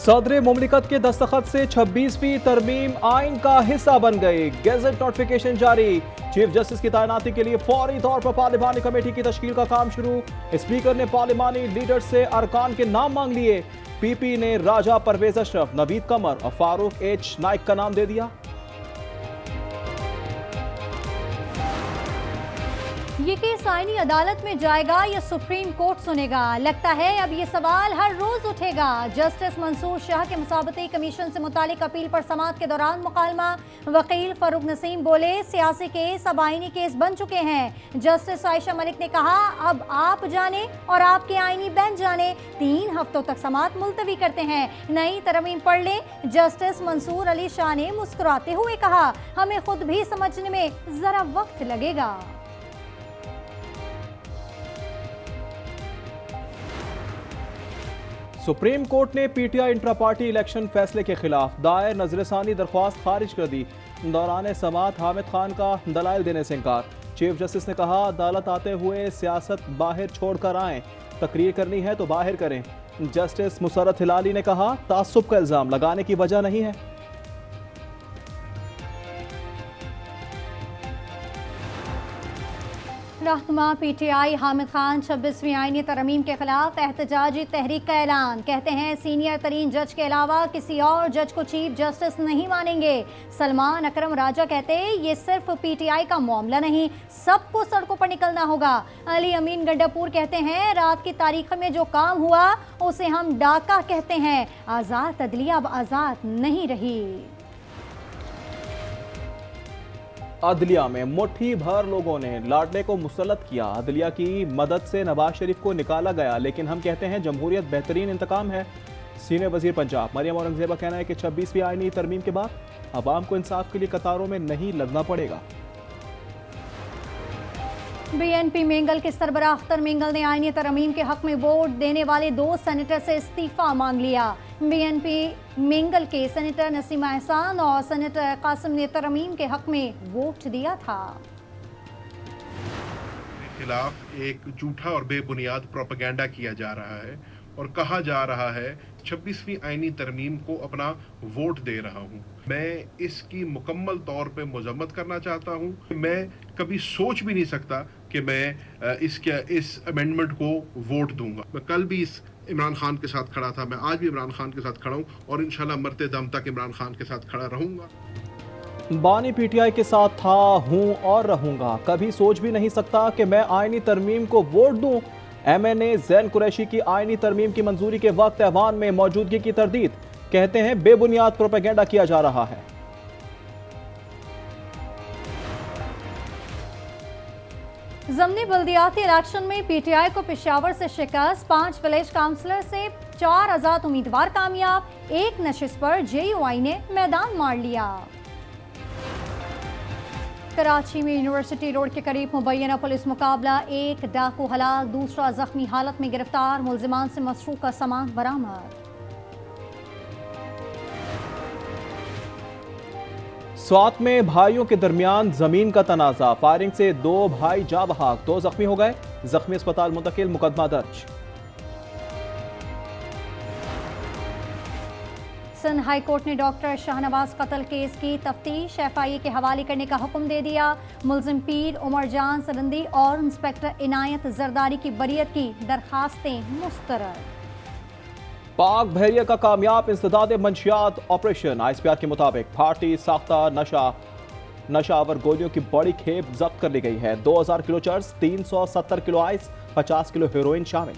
सदर मुमलिकत के दस्तखत से 26वीं तरमीम आइन का हिस्सा बन गई। गैजेट नोटिफिकेशन जारी। चीफ जस्टिस की तैनाती के लिए फौरी तौर पर पार्लिमानी कमेटी की तश्कील का काम शुरू। स्पीकर ने पार्लिमानी लीडर से अरकान के नाम मांग लिए। पीपी ने राजा परवेज अशरफ, नवीद कमर और फारूक एच नाइक का नाम दे दिया। ये केस आईनी अदालत में जाएगा या सुप्रीम कोर्ट सुनेगा? लगता है अब ये सवाल हर रोज उठेगा। जस्टिस मंसूर शाह के मसाबती कमीशन से मुतालिक अपील पर समाअत के दौरान मुकालमा। वकील फरूक नसीम बोले, सियासी केस अब आईनी केस बन चुके हैं। जस्टिस आयशा मलिक ने कहा, अब आप जाने और आपके आईनी बेंच जाने 3 हफ्तों तक समाअत मुलतवी करते हैं, नई तरमीम पढ़ लें। जस्टिस मंसूर अली शाह ने मुस्कुराते हुए कहा, हमें खुद भी समझने में जरा वक्त लगेगा। सुप्रीम कोर्ट ने पीटीआई इंट्रा पार्टी इलेक्शन फैसले के खिलाफ दायर नजरसानी दरख्वास्त खारिज कर दी। दौरान समाअत हामिद खान का दलाइल देने से इनकार। चीफ जस्टिस ने कहा, अदालत आते हुए सियासत बाहर छोड़कर आएं, तकरीर करनी है तो बाहर करें। जस्टिस मुसर्रत हिलाली ने कहा, तासुब का इल्जाम लगाने की वजह नहीं है। रहनुमा पीटीआई हामिद खान 26वीं आईनी तरमीम के खिलाफ एहतजाजी तहरीक का ऐलान। कहते हैं, सीनियर तरीन जज के अलावा किसी और जज को चीफ जस्टिस नहीं मानेंगे। सलमान अकरम राजा कहते, ये सिर्फ पीटीआई का मामला नहीं, सबको सड़कों पर निकलना होगा। अली अमीन गंडापुर कहते हैं, रात की तारीख में जो काम हुआ उसे हम डाका कहते हैं। आज़ाद अदलिया अब आज़ाद नहीं रही। अदलिया में मुट्ठी भर लोगों ने लाडले को मुसल्लत किया। अदलिया की मदद से नवाज शरीफ को निकाला गया, लेकिन हम कहते हैं जमहूरियत बेहतरीन इंतकाम है। सीनियर वजीर पंजाब मरियम औरंगजेब का कहना है कि 26वीं आईनी तरमीम के बाद अवाम को इंसाफ के लिए कतारों में नहीं लगना पड़ेगा। बीएनपी मेंगल के सरबराह अख्तर मेंगल ने आईनी तरमीम के हक में वोट देने वाले 2 सेनेटर से इस्तीफा मांग लिया। बीएनपी मेंगल के सेनेटर नसीमा एहसान और सेनेटर कासिम ने तरमीम के हक में वोट दिया था। खिलाफ एक झूठा और बेबुनियाद प्रोपेगेंडा किया जा रहा है और कहा जा रहा है 26वीं आईनी तरमीम को अपना वोट दे रहा हूं। मैं इसकी मुकम्मल तौर पे मजम्मत करना चाहता हूं। मैं कभी सोच भी नहीं सकता कि मैं इस अमेंडमेंट को वोट दूंगा। मैं कल भी इस इमरान खान के साथ खड़ा था, मैं आज भी इमरान खान के साथ खड़ा हूं और इंशाल्लाह मरते दम तक इमरान खान के साथ खड़ा रहूंगा। बानी पीटीआई के साथ था, हूं और रहूंगा। कभी सोच भी नहीं सकता कि मैं आईनी तरमीम को वोट दूं। एमएनए जैन कुरैशी की आईनी तरमीम की मंजूरी के वक्त ऐवान में मौजूदगी की तरदीद। कहते हैं, बेबुनियाद प्रोपेगेंडा किया जा रहा है। ज़मनी बल्दियाती इलेक्शन में पीटीआई को पेशावर से शिकस्त। 5 विलेज काउंसलर से 4 आज़ाद उम्मीदवार कामयाब। एक नशिस्त पर जेयूआई ने मैदान मार लिया। कराची में यूनिवर्सिटी रोड के करीब मुबैना पुलिस मुकाबला। एक डाकू हलाक, दूसरा जख्मी हालत में गिरफ्तार। मुलजिमान से मसरूका सामान बरामद। स्वात में भाइयों के दरमियान जमीन का तनाजा। फायरिंग से 2 भाई जा बहाक, 2 जख्मी हो गए। जख्मी अस्पताल मुंतकिल, मुकदमा दर्ज। सिंध हाई कोर्ट ने डॉक्टर शाहनवाज कत्ल केस की तफ्तीश एफआईए के हवाले करने का हुक्म दे दिया। मुलजिम पीर उमर जान सरंदी और इंस्पेक्टर इनायत जरदारी की बरियत की दरखास्तें मुस्तरद। पाक बहरिया का कामयाब इंसदाद मंशियात ऑपरेशन। आईएसपीआर के मुताबिक भारतीय साख्ता नशावर गोलियों की बड़ी खेप जब्त कर ली गई है। 2000 kilo cheers, 370 kilo ice, 50 kilo heroin शामिल।